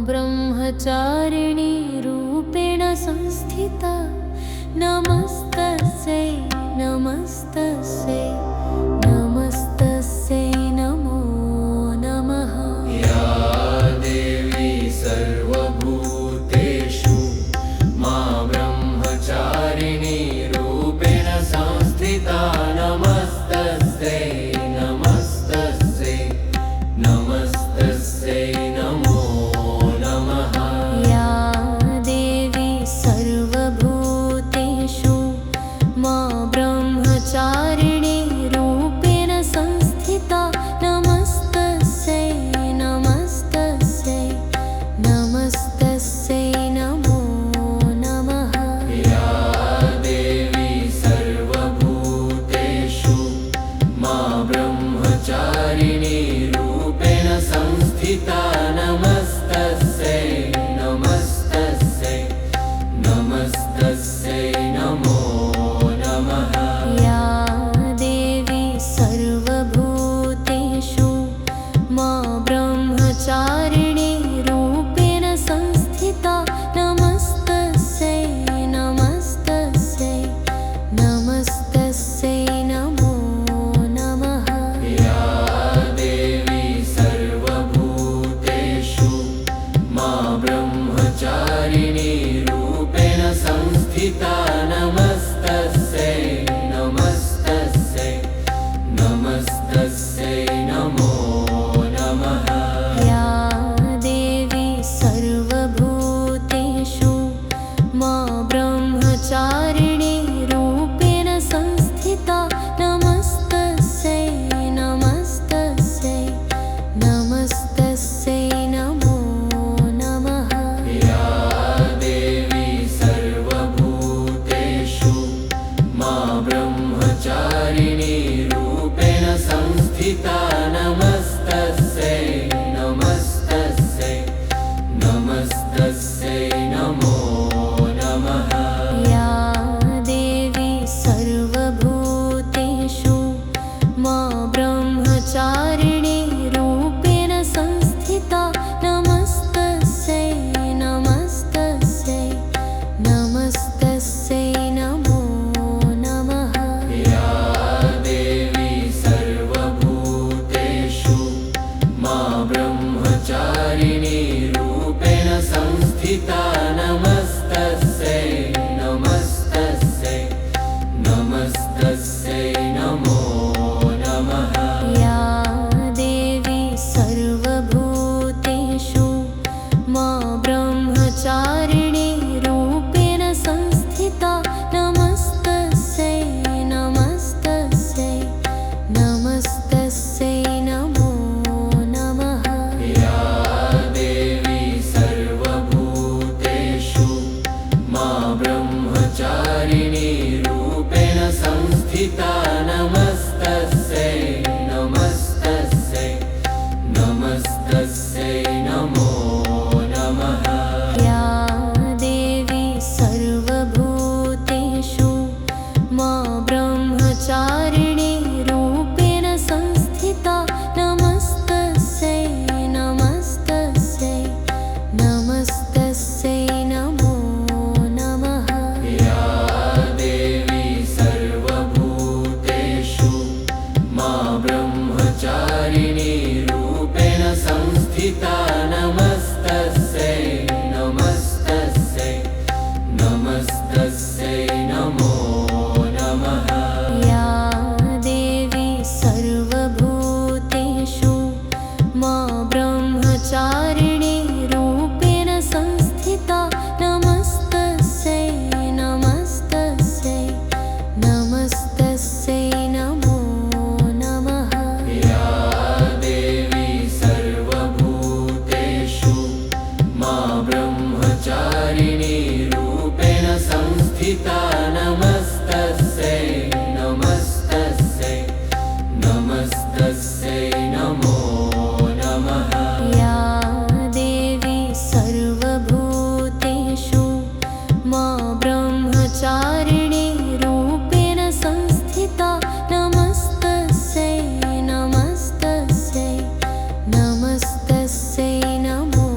ब्रह्मचारिणी रूपेण संस्थिता नमस्तस्यै नमस्तस्यै नमस्तस्यै नमो नमः। या देवी सर्वभूतेषु मा ब्रह्मचारिणी रूपेण संस्थिता नमस्तस्यै नमस्तस्यै नमस्तस्यै नमो नमः। या देवी सर्वभूतेषु मा ब्रह्मचारिणी रूपेण संस्थिता नमस्तस्यै नमस्तस्यै नमस्तस्यै नमो नमः। या देवी सर्वभूतेषु मा ब्रह्मचारिणी रूपेण संस्थिता नमस्तस्यै नमस्तस्यै नमस्तस्यै नमो नमः। या देवी सर्वभूतेषु मा ब्रह्मचारिणी रूपेण संस्थिता नमस्तस्यै नमस्तस्यै नमस्तस्यै नमो नमः। या देवी सर्वभूतेषु मा ब्रह्मचारिणी रूपेण संस्थिता नमस्तस्यै नमस्तस्यै नमस्तस्यै नमो नमः। या देवी सर्वभूतेषु मा ब्रह्मचारिणी रूपेण संस्थिता नमस्तस्यै नमस्तस्यै नमस्तस्यै नमो नमः। या देवी सर्वभूतेषु मा ब्रह्मचारिणी रूपेण संस्थिता नमस्तस्यै नमस्तस्यै नमस्तस्यै नमो नमः। या देवी सर्वभूतेषु मा ब्रह्मचारिणी रूपेण संस्थिता नमस्तस्यै नमस्तस्यै नमस्तस्यै नमो नमः। या देवी सर्वभूतेषु मा ब्रह्मचारिणी रूपेण संस्थिता नमस्तस्यै नमस्तस्यै नमस्तस्यै नमो नमः। या देवी सर्वभूतेषु मा ब्रह्मचारिणी रूपेण संस्थिता नमस्तस्यै नमस्तस्यै नमस्तस्यै नमो नमः। या देवी सर्वभूतेषु मा ब्रह्मचारिणी रूपेण संस्थिता नमस्तस्यै नमस्तस्यै नमस्तस्यै नमो नमः। या देवी सर्वभूतेषु मा ब्रह्मचारिणी रूपेण संस्थिता नमस्तस्यै नमस्तस्यै नमस्तस्यै नमो नमः। या देवी सर्वभूतेषु मा ब्रह्मचारिणी रूपेण संस्थिता नमस्तस्यै नमस्तस्यै नमस्तस्यै नमो नमः। या देवी सर्वभूतेषु मा ब्रह्मचारिणी रूपेण संस्थिता नमस्तस्यै नमस्तस्यै नमस्तस्यै नमो नमः। या देवी सर्वभूतेषु मा ब्रह्मचारिणी रूपेण संस्थिता नमस्तस्यै नमस्तस्यै नमस्तस्यै नमो नमः। या देवी सर्वभूतेषु मा ब्रह्मचारिणी रूपेण संस्थिता नमस्तस्यै नमस्तस्यै नमस्तस्यै नमो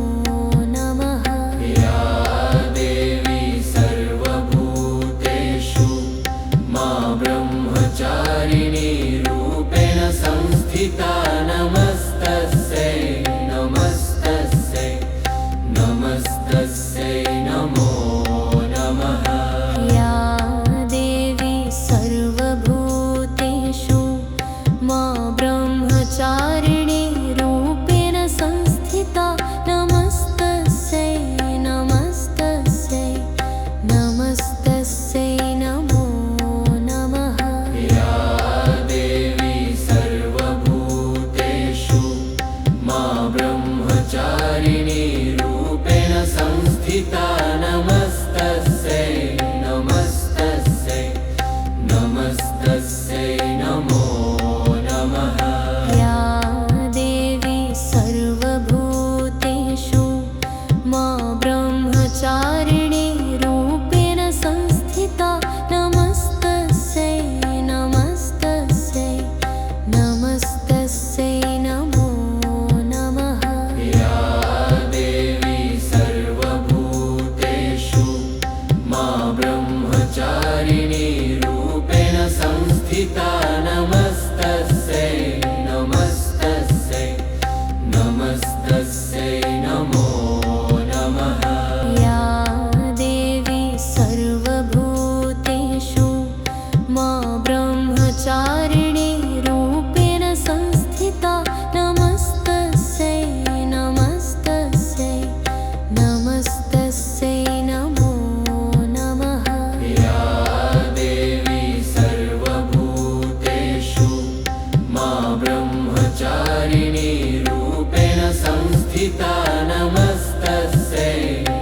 नमस्तस्यै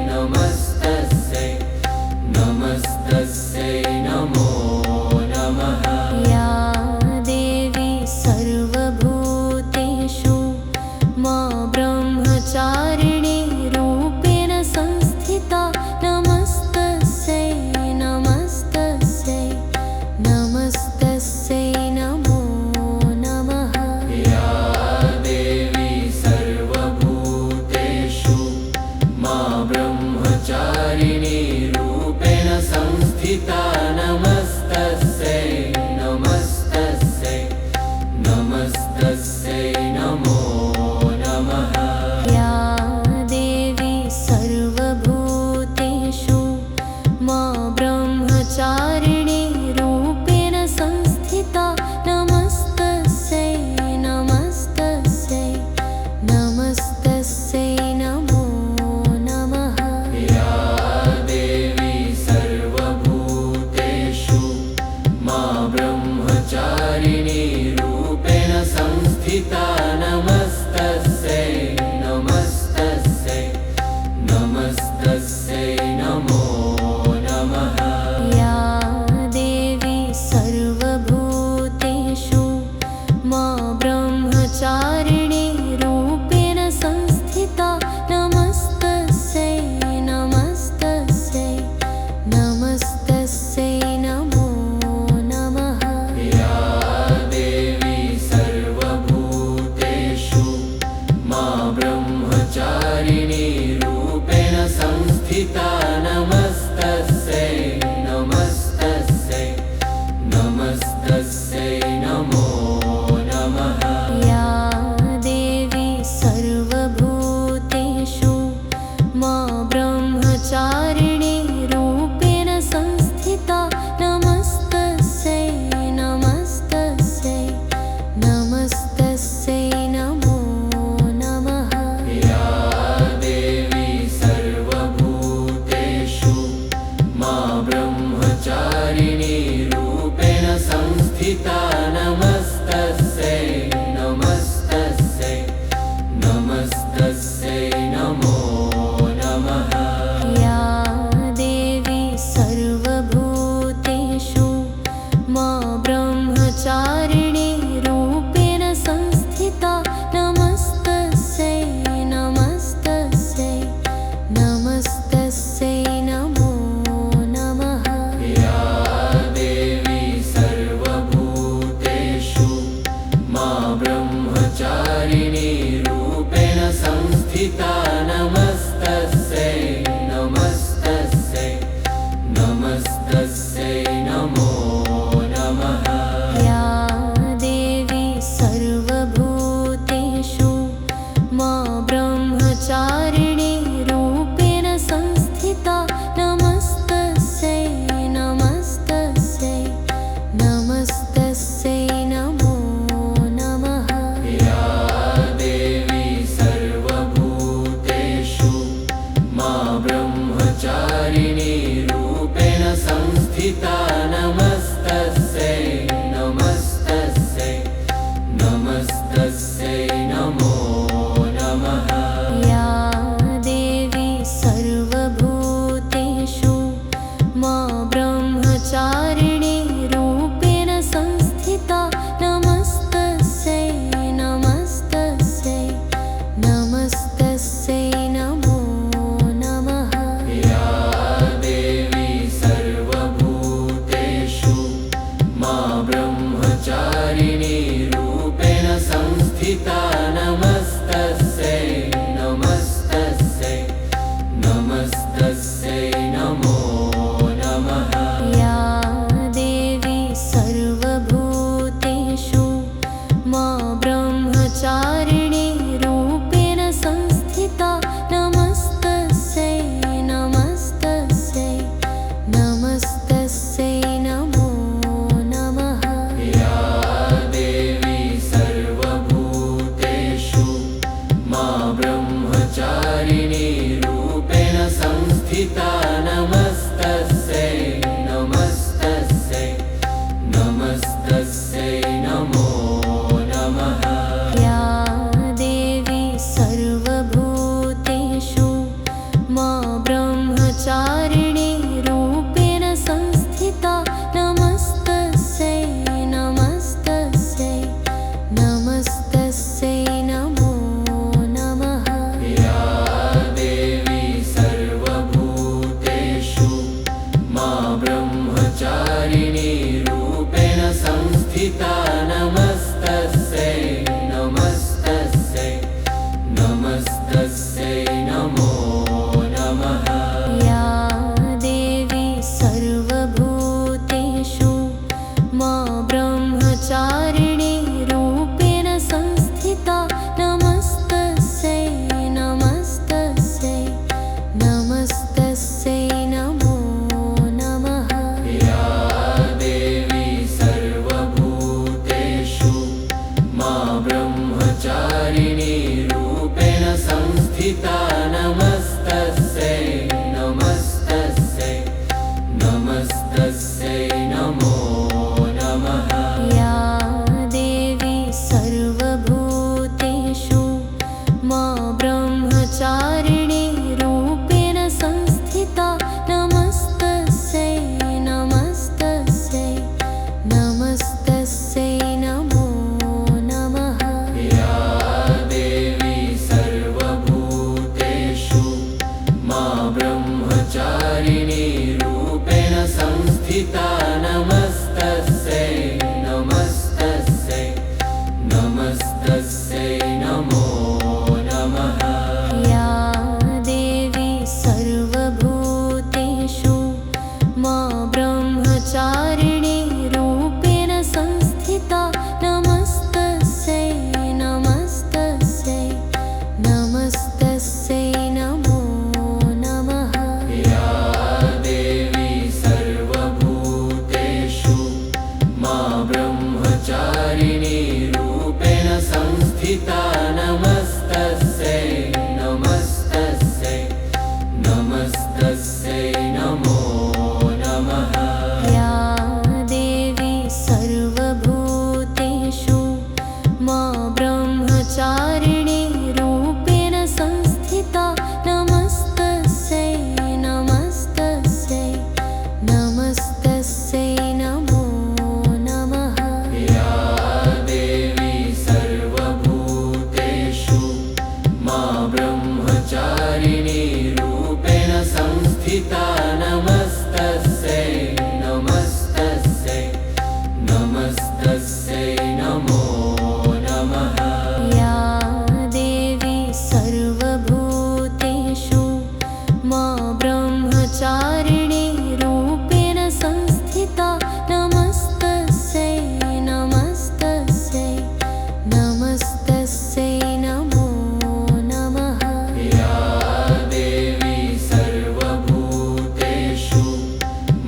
नमस्तस्यै नमस्तस्यै नमो नमः या देवी सर्वभूतेषु मा ब्रह्मचारिणी रूपेण संस्थिता नमस्तस्यै नमस्तस्यै नमस्तस्यै नमो नमः या देवी सर्वभूतेषु मा ब्रह्मचारिणी रूपेण संस्थिता नमस्तस्यै नमस्तस्यै नमस्तस्यै नमो नमः या देवी सर्वभूतेषु मा ब्रह्मचारिणी रूपेण संस्थिता नमस्तस्यै नमस्तस्यै नमस्तस्यै नमो नमः या देवी सर्वभूतेषु मा ब्रह्मचारिणी रूपेण संस्थिता नमस्तस्यै नमस्तस्यै नमस्तस्यै नमो नमः या देवी सर्वभूतेषु मा ब्रह्मचारिणी रूपेण संस्थिता नमस्तस्यै नमस्तस्यै नमस्तस्यै नमो नमः या देवी सर्वभूतेषु मा ब्रह्मचारिणी रूपेण संस्थिता नमस्तस्यै नमस्तस्यै नमस्तस्यै नमो नमः या देवी सर्वभूतेषु मा ब्रह्मचारिणी रूपेण संस्थिता नमस्तस्यै नमस्तस्यै नमस्तस्यै नमो नमः या देवी सर्वभूतेषु मा ब्रह्मचारिणी रूपेण संस्थिता नमस्तस्यै नमस्तस्यै नमस्तस्यै नमो नमः या देवी सर्वभूतेषु मा ब्रह्मचारिणी रूपेण संस्थिता नमस्तस्यै नमस्तस्यै नमस्तस्यै नमो नमः या देवी सर्वभूतेषु मा ब्रह्मचारिणी रूपेण संस्थिता नमस्तस्यै नमस्तस्यै नमस्तस्यै नमो नमः या देवी सर्वभूतेषु मा ब्रह्मचारिणी रूपेण संस्थिता नमस्तस्यै नमस्तस्यै नमस्तस्यै नमो नमः या देवी सर्वभूतेषु मा ब्रह्मचारिणी रूपेण संस्थिता नमस्तस्यै नमस्तस्यै नमस्तस्यै नमो नमः या देवी सर्वभूतेषु मा ब्रह्मचारिणी रूपेण संस्थिता नमस्तस्यै नमस्तस्यै नमस्तस्यै नमो नमः या देवी सर्वभूतेषु मा ब्रह्मचारिणी रूपेण संस्थिता नमस्तस्यै नमस्तस्यै नमस्तस्यै नमो नमः या देवी सर्वभूतेषु मा ब्रह्मचारिणी रूपेण संस्थिता नमस्तस्यै नमस्तस्यै नमस्तस्यै नमो नमः या देवी सर्वभूतेषु मा ब्रह्मचारिणी रूपेण संस्थिता नमस्तस्यै नमस्तस्यै नमस्तस्यै नमो नमः या देवी सर्वभूतेषु नमस्तस्यै नमस्तस्यै नमस्तस्यै नमो नमः या देवी सर्वभूतेषु मा ब्रह्मचारिणी रूपेण संस्थिता नमस्तस्यै नमस्तस्यै नमस्तस्यै नमो नमः या देवी सर्वभूतेषु मा ब्रह्मचारिणी रूपेण संस्थिता नमस्तस्यै नमस्तस्यै नमस्तस्यै नमो नमः या देवी सर्वभूतेषु मा ब्रह्मचारिणी रूपेण संस्थिता नमस्तस्यै नमस्तस्यै नमस्तस्यै नमो नमः या देवी सर्वभूतेषु मा ब्रह्मचारिणी रूपेण संस्थिता नमस्तस्यै नमस्तस्यै नमस्तस्यै नमो नमः या देवी सर्वभूतेषु मा ब्रह्मचारिणी रूपेण संस्थिता नमस्तस्यै नमस्तस्यै नमस्तस्यै नमो नमः या देवी सर्वभूतेषु मा ब्रह्मचारिणी रूपेण संस्थिता नमस्तस्यै नमस्तस्यै नमस्तस्यै नमो नमः या देवी सर्वभूतेषु मा ब्रह्मचारिणी रूपेण संस्थिता नमस्तस्यै नमस्तस्यै नमस्तस्यै नमो नमः या देवी सर्वभूतेषु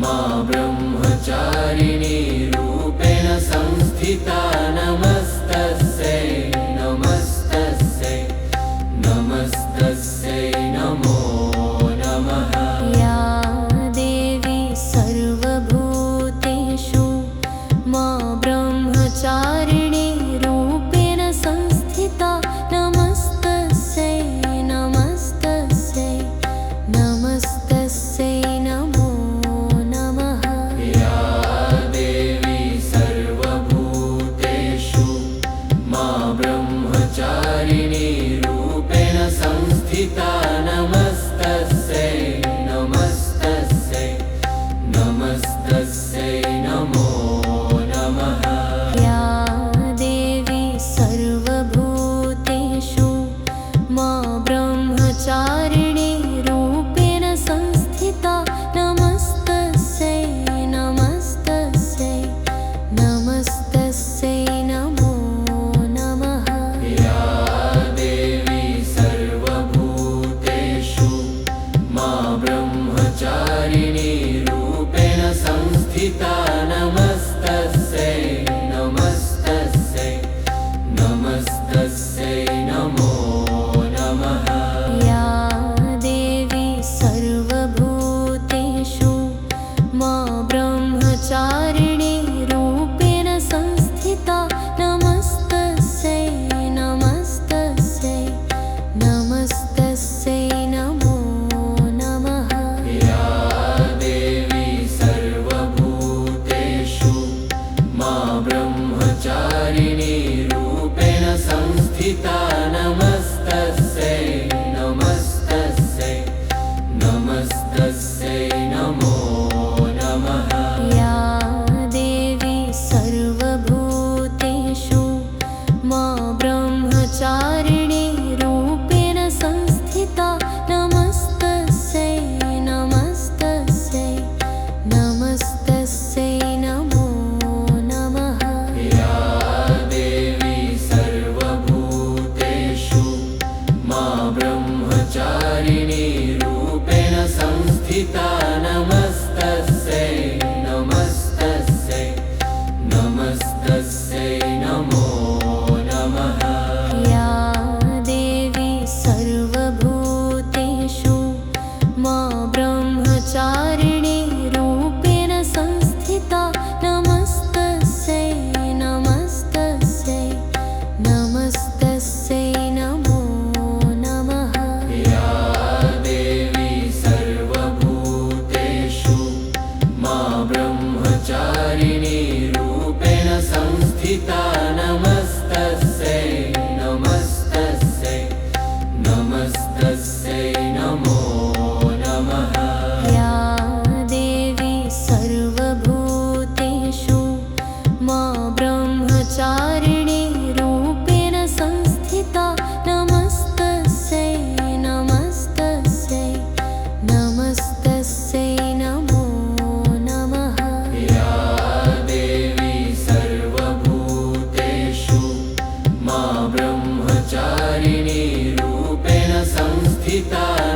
मा ब्रह्मचारिणी रूपेण संस्थिता नमस्तस्यै नमस्तस्यै नमस्तस्यै नमो नमः या देवी सर्वभूतेषु मा ब्रह्मचारिणी रूपेण संस्थिता नमस्तस्यै नमस्तस्यै नमस्तस्यै नमो नमः या देवी सर्वभूतेषु मा ब्रह्मचारिणी रूपेण संस्थिता नमस्तस्यै नमस्तस्यै नमस्तस्यै नमो नमः या देवी सर्वभूतेषु मा ब्रह्मचारिणी रूपेण संस्थिता नमस्तस्यै नमस्तस्यै नमस्तस्यै नमो नमः या देवी सर्वभूतेषु मा ब्रह्मचारिणी रूपेण संस्थिता नमस्तस्यै नमस्तस्यै नमस्तस्यै नमो नमः या देवी सर्वभूतेषु मा ब्रह्मचारिणी रूपेण संस्थिता नमस्तस्यै नमस्तस्यै नमस्तस्यै नमो नमः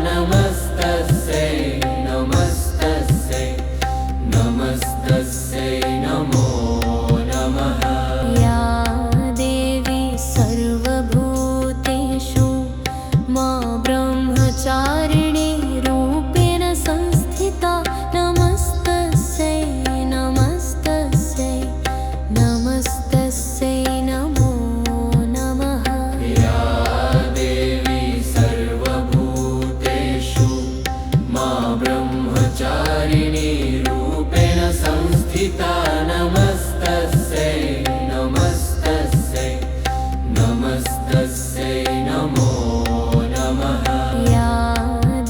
नमस्तस्यै नमस्तस्यै नमस्तस्यै नमो नमः। या देवी सर्वभूतेषु मा ब्रह्मचारिणी रूपेण संस्थिता नमस्तस्यै नमस्तस्यै नमस्तस्यै नमो नमः। या देवी सर्वभूतेषु मा ब्रह्मचारिणी रूपेण संस्थिता नमस्तस्यै नमस्तस्यै नमस्तस्यै नमो नमः। या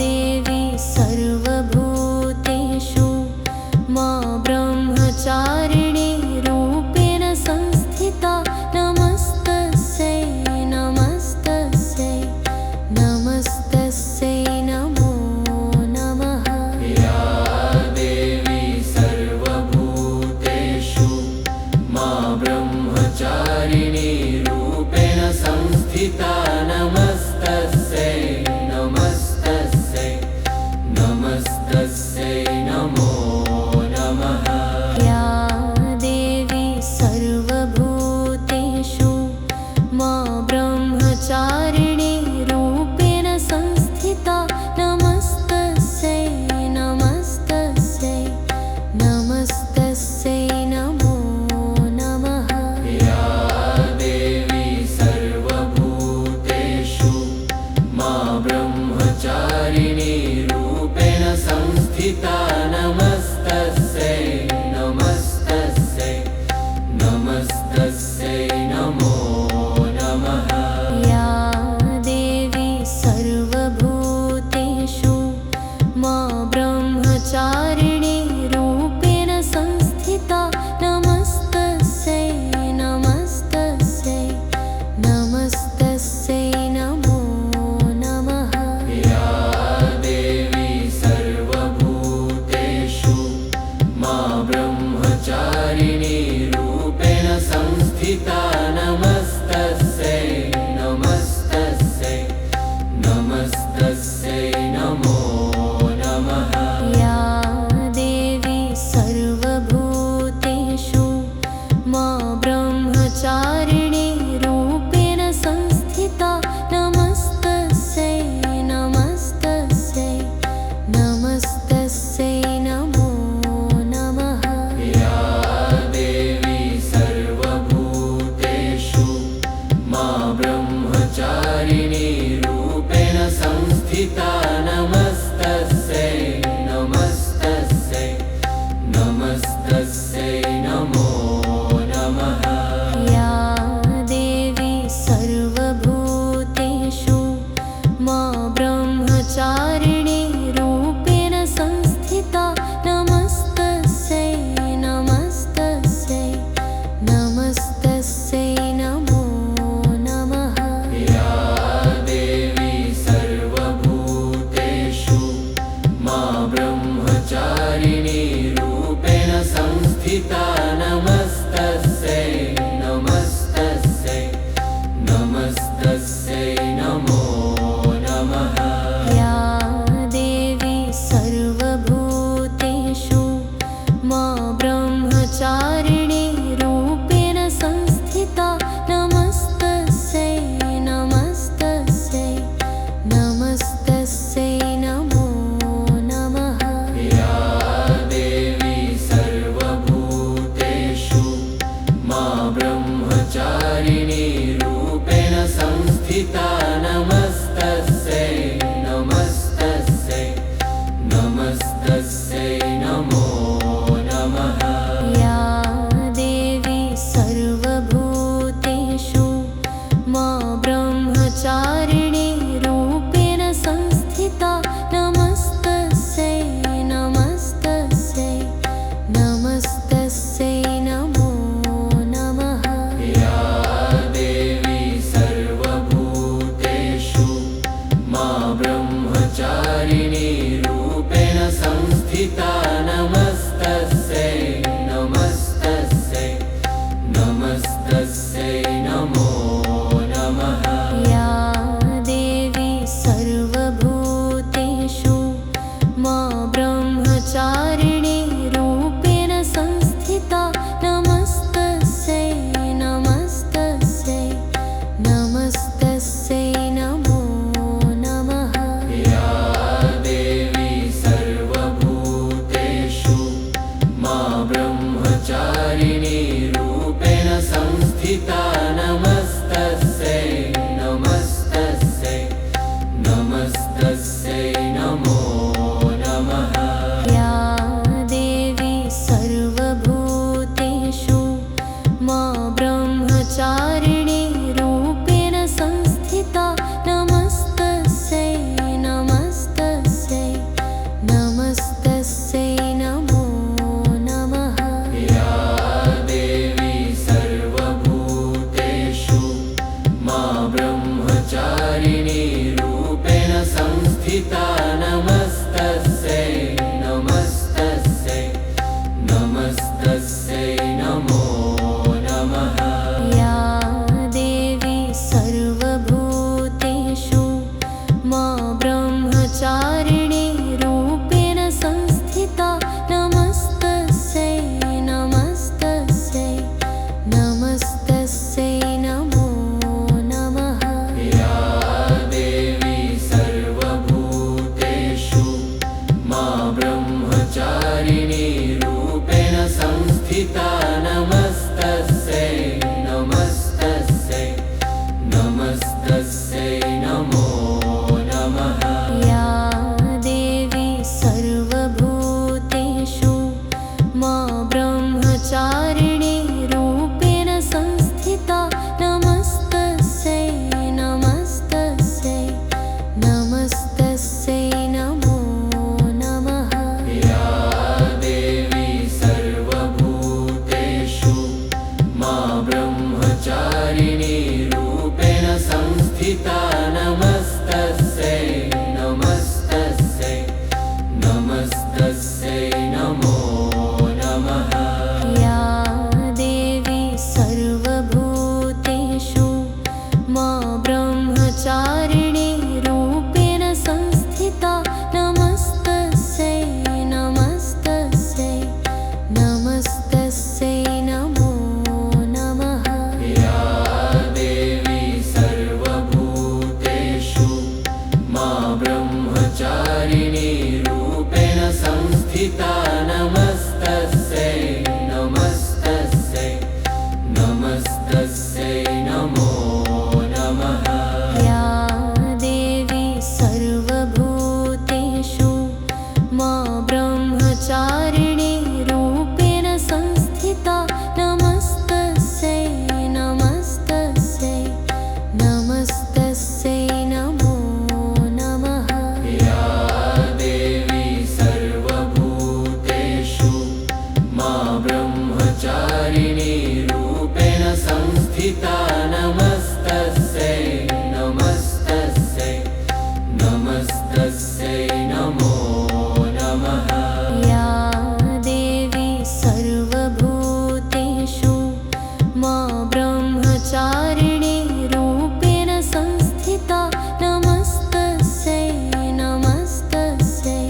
देवी सर्वभूतेषु मा ब्रह्मचारिणी रूपेण संस्थिता नमस्तस्यै नमस्तस्यै नमस्तस्यै नमो नमः। या देवी सर्वभूतेषु मा ब्रह्मचारिणी रूपेण संस्थिता नमस्तस्यै नमस्तस्यै नमस्तस्यै नमो नमः। या देवी सर्वभूतेषु मा ब्रह्मचारिणी रूपेण संस्थिता नमस्तस्यै नमस्तस्यै नमस्तस्यै नमो नमः। या देवी सर्वभूतेषु मा ब्रह्मचारिणी रूपेण संस्थिता नमस्तस्यै नमस्तस्यै नमस्तस्यै नमो नमः। या देवी सर्वभूतेषु मा ब्रह्मचारिणी रूपेण संस्थिता नमस्तस्यै नमस्तस्यै नमस्तस्यै नमो नमः। या देवी सर्वभूतेषु मा ब्रह्मचारिणी रूपेण संस्थिता नमस्तस्यै नमस्तस्यै नमस्तस्यै नमो नमः। या देवी सर्वभूतेषु मा ब्रह्मचारिणी रूपेण संस्थिता नमस्तस्यै नमस्तस्यै नमस्तस्यै नमो नमः। या देवी सर्वभूतेषु मा ब्रह्मचारिणी रूपेण संस्थिता नमस्तस्यै नमस्तस्यै नमस्तस्यै नमो नमः। या देवी सर्वभूतेषु मा ब्रह्मचारिणी रूपेण संस्थिता नमस्तस्यै नमस्तस्यै नमस्तस्यै नमो नमः। या देवी सर्वभूतेषु मा ब्रह्मचारिणी रूपेण संस्थिता नमस्तस्यै नमस्तस्यै नमस्तस्यै नमो नमः। या देवी सर्वभूतेषु मा ब्रह्मचारिणी रूपेण संस्थिता नमस्तस्यै नमस्तस्यै नमस्तस्यै नमो नमः। या देवी सर्वभूतेषु मा ब्रह्मचारिणी रूपेण संस्थिता नमस्तस्यै नमस्तस्यै नमस्तस्यै नमो नमः। या देवी सर्वभूतेषु मा ब्रह्मचारिणी रूपेण संस्थिता नमस्तस्यै नमस्तस्यै नमस्तस्यै नमो नमः। या देवी सर्वभूतेषु मा ब्रह्मचारिणी रूपेण संस्थिता नमस्तस्यै नमस्तस्यै नमस्तस्यै नमो नमः। या देवी सर्वभूतेषु संस्थिता नमस्तस्यै नमस्तस्यै नमस्तस्यै नमो नमः। या देवी सर्वभूतेषु मा ब्रह्मचारिणी रूपेण संस्थिता नमस्तस्यै नमस्तस्यै नमस्तस्यै नमो नमः। या देवी सर्वभूतेषु मा ब्रह्मचारिणी रूपेण संस्थिता नमस्तस्यै नमस्तस्यै नमस्तस्यै नमो नमः। या देवी सर्वभूतेषु मा ब्रह्मचारिणी रूपेण संस्थिता नमस्तस्यै नमस्तस्यै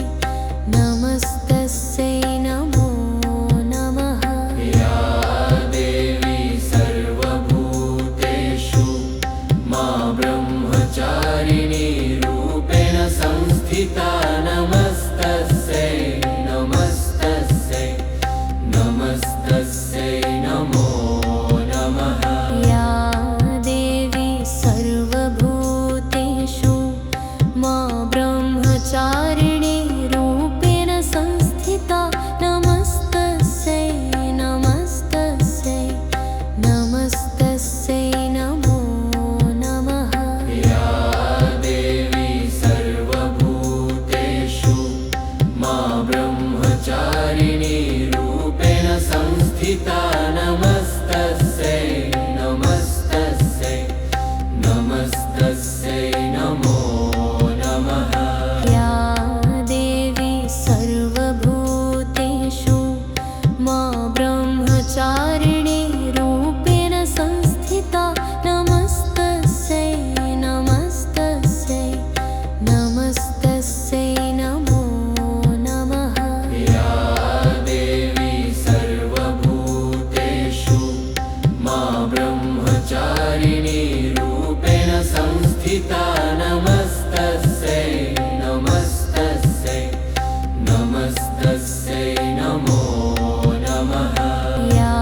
नमस्तस्यै नमो नमः। या देवी सर्वभूतेषु मा ब्रह्मचारिणी रूपेण संस्थिता नमस्तस्यै नमस्तस्यै नमस्तस्यै नमो नमः। या देवी सर्वभूतेषु मा ब्रह्मचारिणी रूपेण संस्थिता नमस्तस्यै नमस्तस्यै नमस्तस्यै नमो नमः। या देवी सर्वभूतेषु मा ब्रह्मचारिणी रूपेण संस्थिता नमस्तस्यै नमस्तस्यै नमस्तस्यै नमो नमः। या देवी सर्वभूतेषु मा ब्रह्मचारिणी रूपेण संस्थिता नमस्तस्यै नमस्तस्यै नमस्तस्यै नमो नमः। या देवी सर्वभूतेषु मा ब्रह्मचारिणी रूपेण संस्थिता नमस्तस्यै नमस्तस्यै नमस्तस्यै नमो नमः। या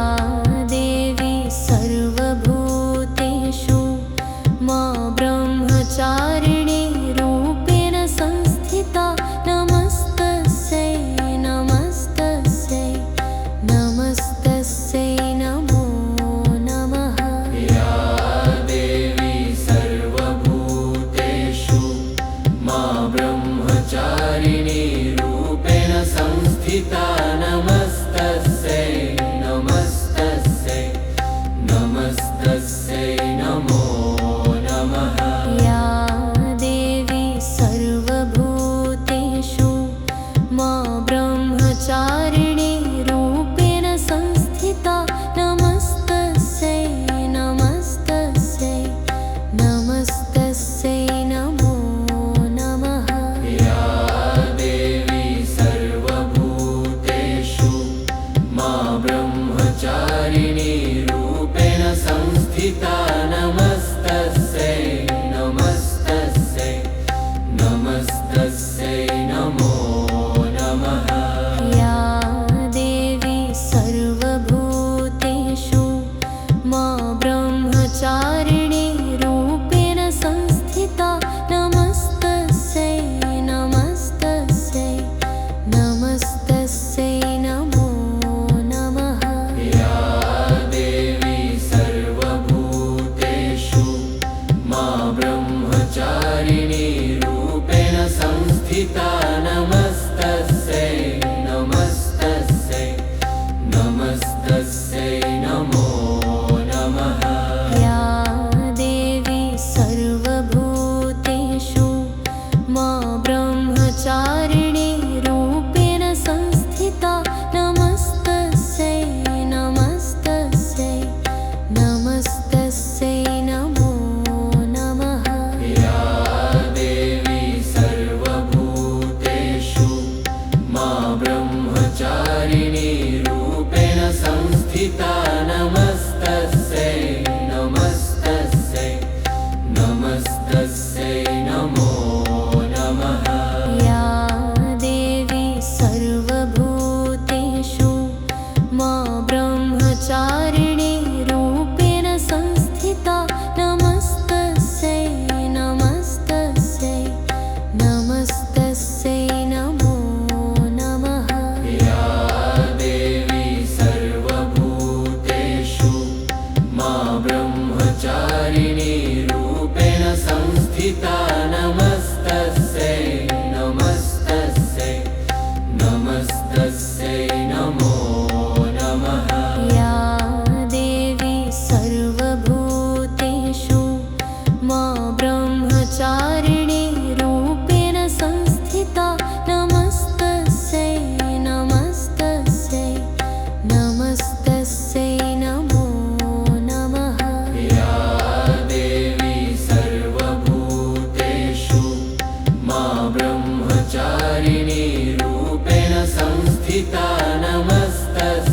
देवी सर्वभूतेषु मा ब्रह्मचारिणी रूपेण संस्थिता नमस्तस्यै नमस्तस्यै नमस्तस्यै नमो नमः। या देवी सर्वभूतेषु मा ब्रह्मचारिणी रूपेण संस्थिता नमस्तस्यै नमस्तस्यै नमस्तस्यै नमो नमः। या देवी सर्वभूतेषु मा ब्रह्मचारिणी रूपेण संस्थिता नमस्तस्यै नमस्तस्यै नमस्तस्यै नमो नमः। या देवी सर्वभूतेषु मा ब्रह्मचारिणी रूपेण संस्थिता नमस्तस्यै नमस्तस्यै नमस्तस्यै नमो नमः। या देवी सर्वभूतेषु मा ब्रह्मचारिणी रूपेण संस्थिता नमस्तस्यै नमस्तस्यै नमस्तस्यै नमो नमः। या देवी सर्वभूतेषु मा ब्रह्मचारिणी रूपेण संस्थिता नमस्तस्यै नमस्तस्यै नमस्तस्यै नमो नमः। या देवी सर्वभूतेषु मा ब्रह्मचारिणी रूपेण संस्थिता नमस्तस्यै नमस्तस्यै नमस्तस्यै नमो नमः। या देवी सर्वभूतेषु मा ब्रह्मचारिणी रूपेण संस्थिता नमस्तस्यै नमस्तस्यै नमस्तस्यै नमो नमः। या देवी सर्वभूतेषु संस्थिता नमस्तस्यै।